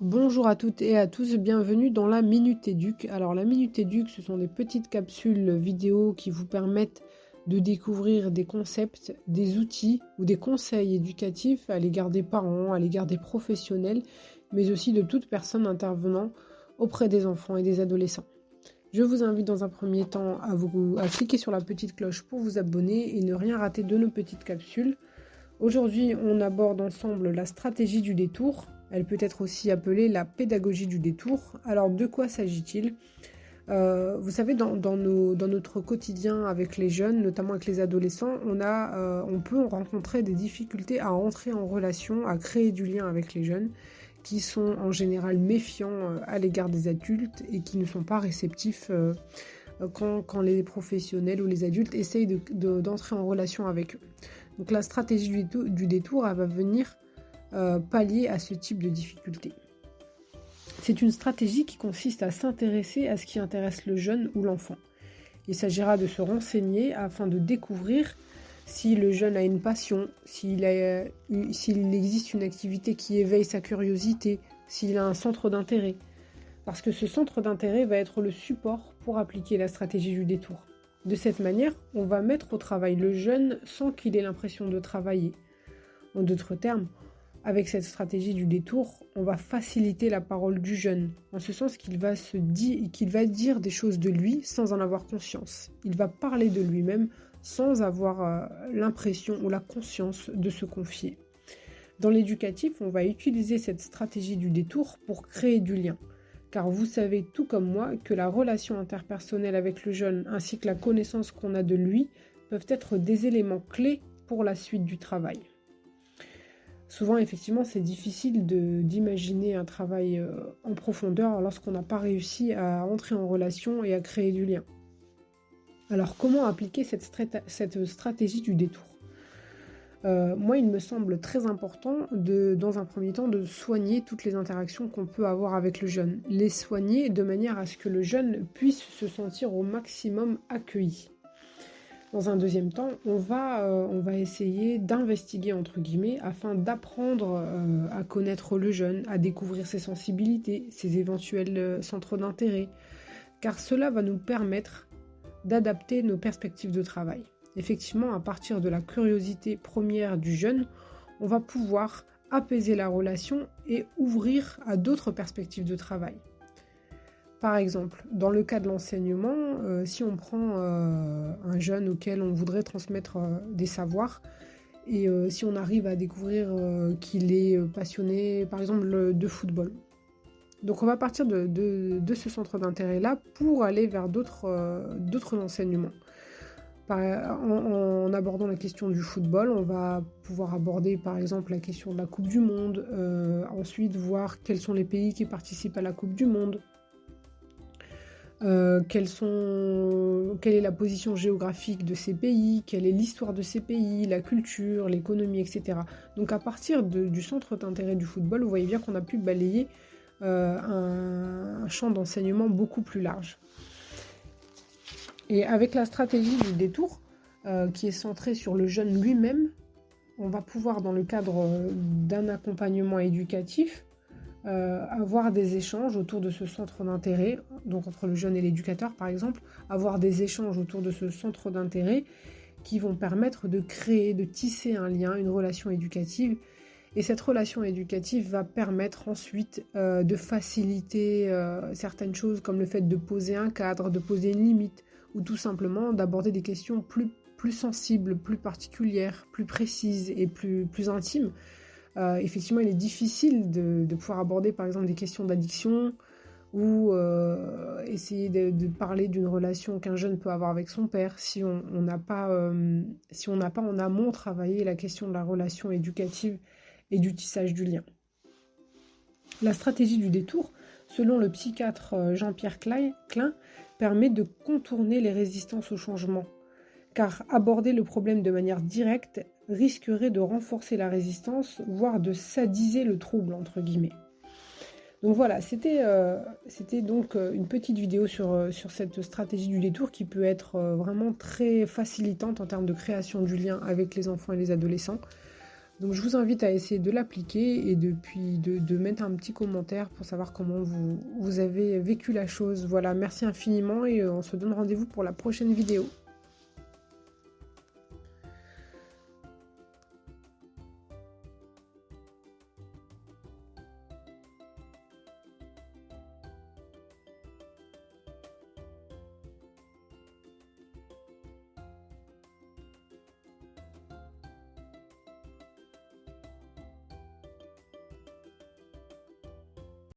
Bonjour à toutes et à tous, bienvenue dans la Minute Éduc. Alors la Minute Éduc, ce sont des petites capsules vidéo qui vous permettent de découvrir des concepts, des outils ou des conseils éducatifs à l'égard des parents, à l'égard des professionnels, mais aussi de toute personne intervenant auprès des enfants et des adolescents. Je vous invite dans un premier temps à cliquer sur la petite cloche pour vous abonner et ne rien rater de nos petites capsules. Aujourd'hui, on aborde ensemble la stratégie du détour. Elle peut être aussi appelée la pédagogie du détour. Alors, de quoi s'agit-il ? Vous savez, dans notre quotidien avec les jeunes, notamment avec les adolescents, on peut rencontrer des difficultés à entrer en relation, à créer du lien avec les jeunes, qui sont en général méfiants à l'égard des adultes et qui ne sont pas réceptifs quand les professionnels ou les adultes essayent d'entrer en relation avec eux. Donc la stratégie du détour, elle va venir pallier à ce type de difficulté. C'est une stratégie qui consiste à s'intéresser à ce qui intéresse le jeune ou l'enfant. Il s'agira de se renseigner afin de découvrir si le jeune a une passion, s'il existe une activité qui éveille sa curiosité, s'il a un centre d'intérêt. Parce que ce centre d'intérêt va être le support pour appliquer la stratégie du détour. De cette manière, on va mettre au travail le jeune sans qu'il ait l'impression de travailler. En d'autres termes, avec cette stratégie du détour, on va faciliter la parole du jeune, en ce sens qu'il va dire des choses de lui sans en avoir conscience. Il va parler de lui-même sans avoir l'impression ou la conscience de se confier. Dans l'éducatif, on va utiliser cette stratégie du détour pour créer du lien. Car vous savez tout comme moi que la relation interpersonnelle avec le jeune ainsi que la connaissance qu'on a de lui peuvent être des éléments clés pour la suite du travail. Souvent, effectivement, c'est difficile d'imaginer un travail en profondeur lorsqu'on n'a pas réussi à entrer en relation et à créer du lien. Alors, comment appliquer cette stratégie du détour ? Moi, il me semble très important, dans un premier temps, de soigner toutes les interactions qu'on peut avoir avec le jeune. Les soigner de manière à ce que le jeune puisse se sentir au maximum accueilli. Dans un deuxième temps, on va essayer d'investiguer, entre guillemets, afin d'apprendre à connaître le jeune, à découvrir ses sensibilités, ses éventuels centres d'intérêt, car cela va nous permettre d'adapter nos perspectives de travail. Effectivement, à partir de la curiosité première du jeune, on va pouvoir apaiser la relation et ouvrir à d'autres perspectives de travail. Par exemple, dans le cas de l'enseignement, si on prend un jeune auquel on voudrait transmettre des savoirs, et si on arrive à découvrir qu'il est passionné, par exemple, de football. Donc on va partir de ce centre d'intérêt-là pour aller vers d'autres enseignements. En abordant la question du football, on va pouvoir aborder par exemple la question de la Coupe du Monde, ensuite voir quels sont les pays qui participent à la Coupe du Monde, quelle est la position géographique de ces pays, quelle est l'histoire de ces pays, la culture, l'économie, etc. Donc à partir du centre d'intérêt du football, vous voyez bien qu'on a pu balayer un champ d'enseignement beaucoup plus large. Et avec la stratégie du détour, qui est centrée sur le jeune lui-même, on va pouvoir, dans le cadre d'un accompagnement éducatif, avoir des échanges autour de ce centre d'intérêt, donc entre le jeune et l'éducateur par exemple, avoir des échanges autour de ce centre d'intérêt qui vont permettre de créer, de tisser un lien, une relation éducative. Et cette relation éducative va permettre ensuite de faciliter certaines choses comme le fait de poser un cadre, de poser une limite, ou tout simplement d'aborder des questions plus sensibles, plus particulières, plus précises et plus intimes. Effectivement, il est difficile de pouvoir aborder par exemple des questions d'addiction ou essayer de parler d'une relation qu'un jeune peut avoir avec son père si on n'a pas en amont travaillé la question de la relation éducative et du tissage du lien. La stratégie du détour, selon le psychiatre Jean-Pierre Klein, permet de contourner les résistances au changement, car aborder le problème de manière directe risquerait de renforcer la résistance, voire de sadiser le trouble, entre guillemets. Donc voilà, c'était donc une petite vidéo sur cette stratégie du détour qui peut être vraiment très facilitante en termes de création du lien avec les enfants et les adolescents. Donc je vous invite à essayer de l'appliquer et puis de mettre un petit commentaire pour savoir comment vous avez vécu la chose. Voilà, merci infiniment et on se donne rendez-vous pour la prochaine vidéo.